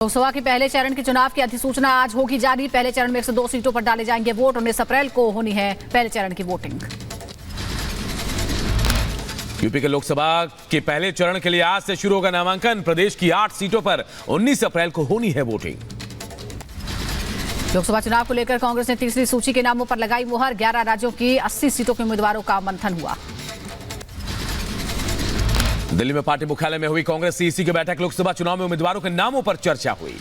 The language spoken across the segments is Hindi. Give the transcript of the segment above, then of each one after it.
लोकसभा के पहले चरण के चुनाव की अधिसूचना आज होगी जारी। पहले चरण में 102 सीटों पर डाले जाएंगे वोट। 19 अप्रैल को होनी है पहले चरण की वोटिंग। यूपी के लोकसभा के पहले चरण के लिए आज से शुरू होगा नामांकन। प्रदेश की 8 सीटों पर 19 अप्रैल को होनी है वोटिंग। लोकसभा चुनाव को लेकर कांग्रेस ने तीसरी सूची के नामों पर लगाई मुहर। 11 राज्यों की 80 सीटों के उम्मीदवारों का मंथन हुआ। दिल्ली में पार्टी मुख्यालय में हुई कांग्रेस सीईसी की बैठक। लोकसभा चुनाव में उम्मीदवारों के नामों पर चर्चा हुई।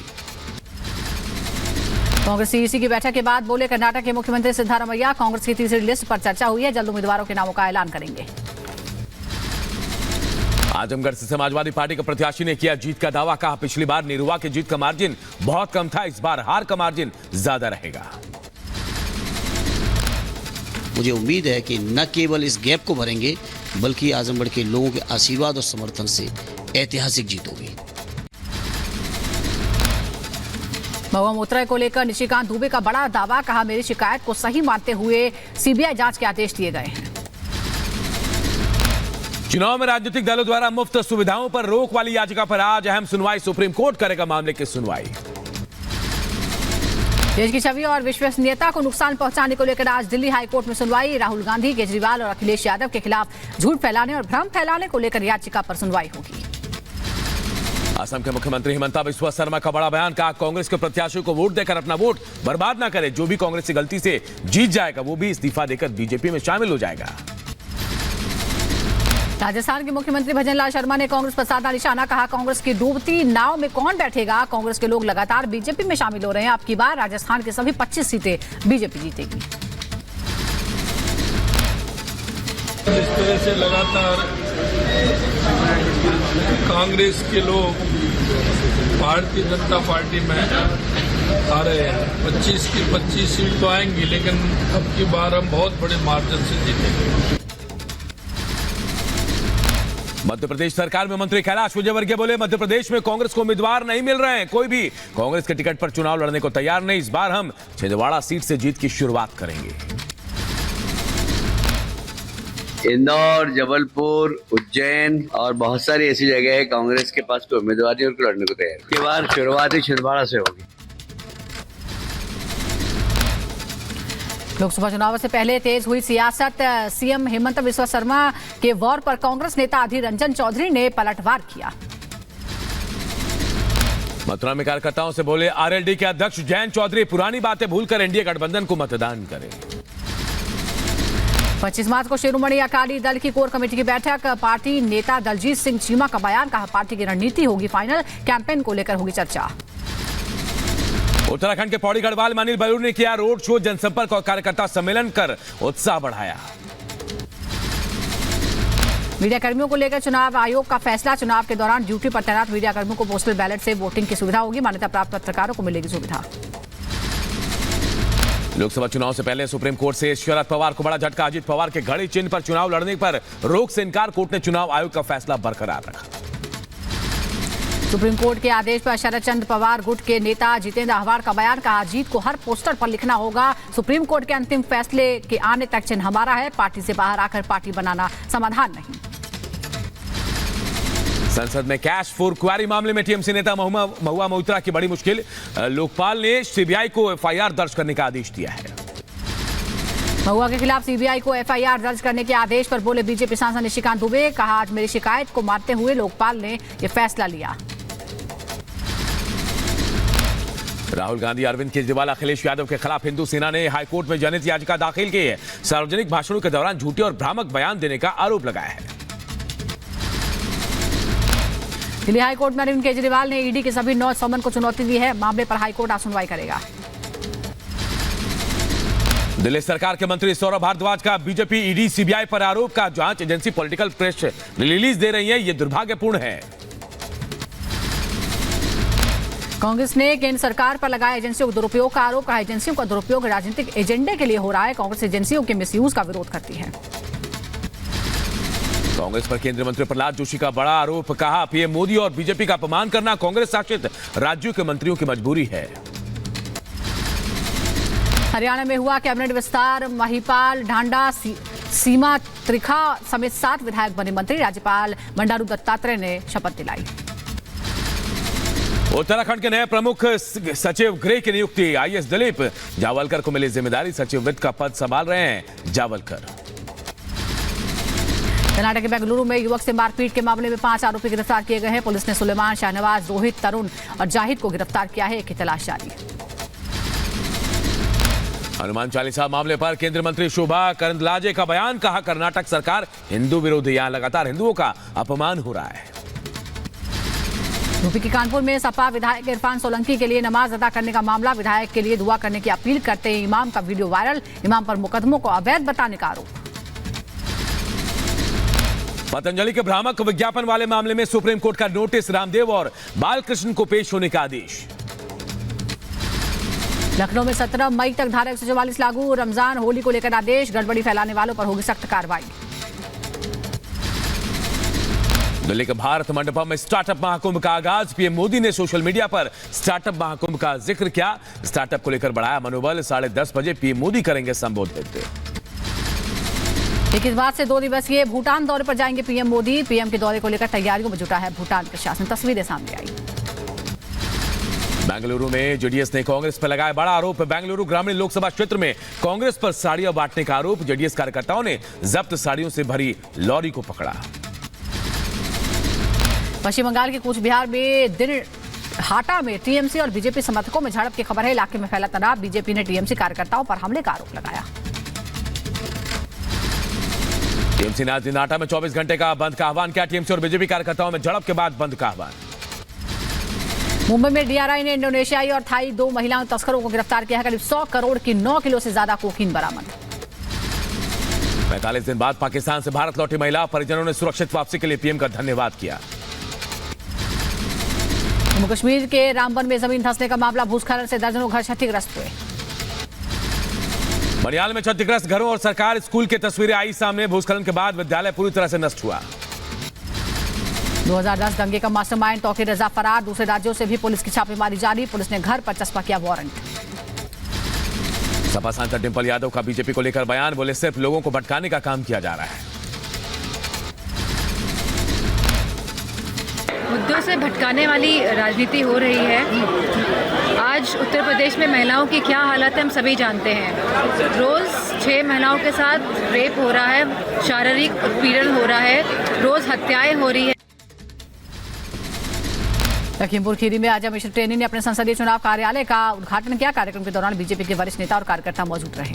कांग्रेस सीईसी की बैठक के बाद बोले कर्नाटक के मुख्यमंत्री सिद्धारमैया, कांग्रेस की तीसरी लिस्ट पर चर्चा हुई है, जल्द उम्मीदवारों के नामों का ऐलान करेंगे। आजमगढ़ से समाजवादी पार्टी के प्रत्याशी ने किया जीत का दावा। कहा पिछली बार निरुआ के जीत का मार्जिन बहुत कम था, इस बार हार का मार्जिन ज्यादा रहेगा। मुझे उम्मीद है कि न केवल इस गैप को भरेंगे बल्कि आजमगढ़ के लोगों के आशीर्वाद और समर्थन से ऐतिहासिक जीत होगी। महुआ मोइत्रा को लेकर निशिकांत दुबे का बड़ा दावा। कहा मेरी शिकायत को सही मानते हुए सीबीआई जांच के आदेश दिए गए हैं। चुनाव में राजनीतिक दलों द्वारा मुफ्त सुविधाओं पर रोक वाली याचिका पर आज अहम सुनवाई। सुप्रीम कोर्ट करेगा मामले की सुनवाई। देश की छवि और विश्वसनीयता को नुकसान पहुंचाने को लेकर आज दिल्ली हाईकोर्ट में सुनवाई। राहुल गांधी, केजरीवाल और अखिलेश यादव के खिलाफ झूठ फैलाने और भ्रम फैलाने को लेकर याचिका पर सुनवाई होगी। असम के मुख्यमंत्री हिमंता बिस्वा शर्मा का बड़ा बयान। कहा कांग्रेस के प्रत्याशियों को वोट देकर अपना वोट बर्बाद न करे। जो भी कांग्रेस की गलती से जीत जाएगा वो भी इस्तीफा देकर बीजेपी में शामिल हो जाएगा। राजस्थान के मुख्यमंत्री भजनलाल शर्मा ने कांग्रेस पर साधा निशाना। कहा कांग्रेस की डूबती नाव में कौन बैठेगा। कांग्रेस के लोग लगातार बीजेपी में शामिल हो रहे हैं। अब की बार राजस्थान की सभी 25 सीटें बीजेपी जीतेगी। इस तरह से लगातार कांग्रेस के लोग भारतीय जनता पार्टी में आ रहे हैं। 25 की 25 सीट तो आएंगी, लेकिन अब की बार हम बहुत बड़े मार्जिन से जीतेंगे। मध्य प्रदेश सरकार में मंत्री कैलाश विजयवर्गीय बोले मध्य प्रदेश में कांग्रेस को उम्मीदवार नहीं मिल रहे हैं। कोई भी कांग्रेस के टिकट पर चुनाव लड़ने को तैयार नहीं। इस बार हम छिंदवाड़ा सीट से जीत की शुरुआत करेंगे। इंदौर, जबलपुर, उज्जैन और बहुत सारी ऐसी जगह है कांग्रेस के पास कोई उम्मीदवार नहीं और लड़ने को तैयार। इसके बाद शुरुआत ही छिंदवाड़ा से होगी। लोकसभा चुनाव से पहले तेज हुई सियासत। सीएम हेमंत बिस्वा शर्मा के वॉर पर कांग्रेस नेता अधीर रंजन चौधरी ने पलटवार किया। मथुरा में कार्यकर्ताओं से बोले आरएलडी के अध्यक्ष जयंत चौधरी पुरानी बातें भूलकर एनडीए गठबंधन को मतदान करें। 25 मार्च को शिरोमणि अकाली दल की कोर कमेटी की बैठक। पार्टी नेता दलजीत सिंह चीमा का बयान। कहा पार्टी की रणनीति होगी फाइनल। कैंपेन को लेकर होगी चर्चा। उत्तराखंड के पौड़ी गढ़वाल में अनिल बलूनी ने किया रोड शो। जनसंपर्क और कार्यकर्ता सम्मेलन कर उत्साह बढ़ाया। मीडिया कर्मियों को लेकर चुनाव आयोग का फैसला। चुनाव के दौरान ड्यूटी पर तैनात मीडिया कर्मियों को पोस्टल बैलेट से वोटिंग की सुविधा होगी। मान्यता प्राप्त पत्रकारों को मिलेगी सुविधा। लोकसभा चुनाव से पहले सुप्रीम कोर्ट से शरद पवार को बड़ा झटका। अजित पवार के घड़ी चिन्ह पर चुनाव लड़ने पर रोक से इनकार। कोर्ट ने चुनाव आयोग का फैसला बरकरार रखा। सुप्रीम कोर्ट के आदेश पर शरद चंद्र पवार गुट के नेता जितेंद्र अहवार का बयान। कहा जीत को हर पोस्टर पर लिखना होगा। सुप्रीम कोर्ट के अंतिम फैसले के आने तक चिन्ह हमारा है। पार्टी से बाहर आकर पार्टी बनाना समाधान नहीं। संसद में कैश फॉर क्वेरी मामले में टीएमसी नेता महुआ मोइत्रा की बड़ी मुश्किल। लोकपाल ने सीबीआई को एफआईआर दर्ज करने का आदेश दिया है। महुआ के खिलाफ सीबीआई को एफआईआर दर्ज करने के आदेश पर बोले बीजेपी सांसद निशिकांत दुबे। कहा आज मेरी शिकायत को मानते हुए लोकपाल ने यह फैसला लिया। राहुल गांधी, अरविंद केजरीवाल, अखिलेश यादव के खिलाफ हिंदू सेना ने हाईकोर्ट में जनहित याचिका दाखिल की है। सार्वजनिक भाषणों के दौरान झूठे और भ्रामक बयान देने का आरोप लगाया है। दिल्ली हाईकोर्ट में अरविंद केजरीवाल ने ईडी के सभी 9 समन को चुनौती दी है। मामले पर हाईकोर्ट आज सुनवाई करेगा। दिल्ली सरकार के मंत्री सौरभ भारद्वाज का बीजेपी ईडी सीबीआई पर आरोप। का जांच agency political press release they रही है, यह दुर्भाग्यपूर्ण है। कांग्रेस ने केंद्र सरकार पर लगाया एजेंसियों के दुरुपयोग का आरोप। कहा एजेंसियों का दुरुपयोग राजनीतिक एजेंडे के लिए हो रहा है। कांग्रेस एजेंसियों के मिसयूज का विरोध करती है। कांग्रेस पर केंद्रीय मंत्री प्रहलाद जोशी का बड़ा आरोप। कहा पीएम मोदी और बीजेपी का अपमान करना कांग्रेस शासित राज्यों के मंत्रियों की मजबूरी है। हरियाणा में हुआ कैबिनेट विस्तार। महिपाल ढांडा, सीमा त्रिखा समेत 7 विधायक बने मंत्री। राज्यपाल बंडारू दत्तात्रेय ने शपथ दिलाई। उत्तराखंड के नए प्रमुख सचिव गृह की नियुक्ति। आईएएस दिलीप जावलकर को मिली जिम्मेदारी। सचिव वित्त का पद संभाल रहे हैं जावलकर। कर्नाटक के बेंगलुरु में युवक से मारपीट के मामले में 5 आरोपी गिरफ्तार किए गए हैं। पुलिस ने सुलेमान, शाहनवाज, रोहित, तरुण और जाहिद को गिरफ्तार किया है। एक की तलाश जारी है। हनुमान चालीसा मामले पर केंद्रीय मंत्री शोभा करंदलाजे का बयान। कहा, कर्नाटक सरकार हिंदू विरोधी, यहां लगातार हिंदुओं का अपमान हो रहा है। यूपी के कानपुर में सपा विधायक इरफान सोलंकी के लिए नमाज अदा करने का मामला। विधायक के लिए दुआ करने की अपील करते ही इमाम का वीडियो वायरल। इमाम पर मुकदमों को अवैध बताने का आरोप। पतंजलि के भ्रामक विज्ञापन वाले मामले में सुप्रीम कोर्ट का नोटिस। रामदेव और बालकृष्ण को पेश होने का आदेश। लखनऊ में 17 मई तक धारा 144 लागू। रमजान, होली को लेकर आदेश। गड़बड़ी फैलाने वालों पर होगी सख्त कार्रवाई। दिल्ली के भारत मंडपम में स्टार्टअप महाकुंभ का आगाज। पीएम मोदी ने सोशल मीडिया पर स्टार्टअप महाकुंभ का जिक्र किया। स्टार्टअप को लेकर बढ़ाया मनोबल। 10:30 बजे पीएम मोदी करेंगे संबोधित। 21 मार्च से 2 दिवसीय भूटान दौरे पर जाएंगे पीएम मोदी। पीएम के दौरे को लेकर तैयारियों में जुटा है भूटान प्रशासन। तस्वीरें सामने आई। बेंगलुरु में जेडीएस ने कांग्रेस पर लगाया बड़ा आरोप। बेंगलुरु ग्रामीण लोकसभा क्षेत्र में कांग्रेस पर साड़ियां बांटने का आरोप। जेडीएस कार्यकर्ताओं ने जब्त साड़ियों से भरी लॉरी को पकड़ा। पश्चिम बंगाल के कूच बिहार में दिन हाटा में टीएमसी और बीजेपी समर्थकों में झड़प की खबर है। इलाके में फैला तनाव। बीजेपी ने टीएमसी कार्यकर्ताओं पर हमले का आरोप लगाया। टीएमसी ने आज दिनाटा में 24 घंटे का बंद का आह्वान किया। टीएमसी और बीजेपी कार्यकर्ताओं में झड़प के बाद बंद का आह्वान। मुंबई में डीआरआई ने इंडोनेशियाई और थाई 2 महिला तस्करों को गिरफ्तार किया है। करीब 100 करोड़ की 9 किलो से ज्यादा कोकीन बरामद। 45 दिन बाद पाकिस्तान से भारत लौटी महिला। परिजनों ने सुरक्षित वापसी के लिए पीएम का धन्यवाद किया। जम्मू कश्मीर के रामबन में जमीन धंसने का मामला। भूस्खलन से दर्जनों घर क्षतिग्रस्त हुए। बनियाल में क्षतिग्रस्त घरों और सरकार स्कूल की तस्वीरें आई सामने। भूस्खलन के बाद विद्यालय पूरी तरह से नष्ट हुआ। 2010 दंगे का मास्टरमाइंड तौकीर रजा फरार। दूसरे राज्यों से भी पुलिस की छापेमारी जारी। पुलिस ने घर पर चस्पा किया वारंट। सपा सांसद डिंपल यादव का बीजेपी को लेकर बयान। बोले, सिर्फ लोगों को भटकाने का काम किया जा रहा है। मुद्दों से भटकाने वाली राजनीति हो रही है। आज उत्तर प्रदेश में महिलाओं की क्या हालत है हम सभी जानते हैं। रोज 6 महिलाओं के साथ रेप हो रहा है, शारीरिक उत्पीड़न हो रहा है, रोज हत्याएं हो रही है। लखीमपुर खीरी में आजा मिश्र टेनी ने अपने संसदीय चुनाव कार्यालय का उद्घाटन किया। कार्यक्रम के दौरान बीजेपी के वरिष्ठ नेता और कार्यकर्ता मौजूद रहे।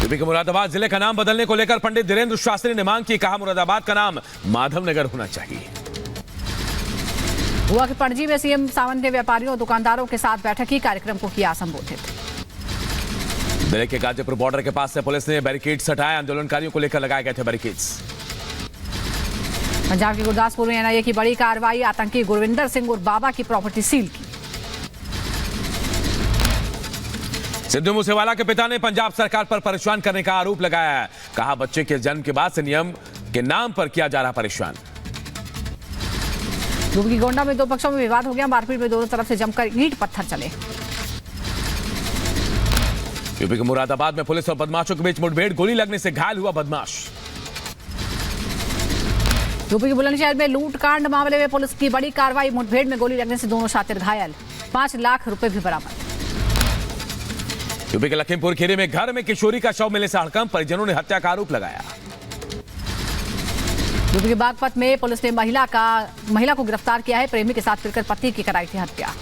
यूपी के मुरादाबाद जिले का नाम बदलने को लेकर पंडित धीरेन्द्र शास्त्री ने मांग की। कहा, मुरादाबाद का नाम माधवनगर होना चाहिए। हुआ कि पणजी में सीएम सावंत ने व्यापारियों और दुकानदारों के साथ बैठक की। कार्यक्रम को किया संबोधित। दिल्ली के गाजीपुर बॉर्डर के पास से पुलिस ने बैरिकेड्स हटाए। आंदोलनकारियों को लेकर लगाए गए थे बैरिकेड्स। पंजाब के गुरदासपुर में एनआईए की बड़ी कार्रवाई। आतंकी गुरविंदर सिंह और बाबा की प्रॉपर्टी सील की। सिद्धू मूसेवाला के पिता ने पंजाब सरकार पर परेशान करने का आरोप लगाया है। कहा, बच्चे के जन्म के बाद से नियम के नाम पर किया जा रहा परेशान। यूपी की गोंडा में 2 पक्षों में विवाद हो गया। मारपीट में दोनों तरफ से जमकर ईंट पत्थर चले। यूपी के मुरादाबाद में पुलिस और बदमाशों के बीच मुठभेड़। गोली लगने से घायल हुआ बदमाश। यूपी के बुलंदशहर में लूटकांड मामले में पुलिस की बड़ी कार्रवाई। मुठभेड़ में गोली लगने से दोनों शातिर घायल। 5 लाख रुपए भी बरामद। यूपी के लखीमपुर खीरी में घर में किशोरी का शव मिलने से हड़कंप। परिजनों ने हत्या का आरोप लगाया। यूपी के बागपत में पुलिस ने महिला को गिरफ्तार किया है। प्रेमी के साथ फिरकर पति की कराई थी हत्या।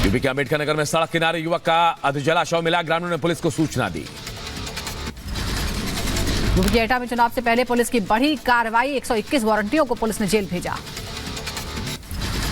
यूपी के अंबेडकर नगर में सड़क किनारे युवक का अधजला शव मिला। ग्रामीणों ने पुलिस को सूचना दी। यूपी के एटा में चुनाव से पहले पुलिस की बड़ी कार्रवाई। 121 वारंटियों को पुलिस ने जेल भेजा।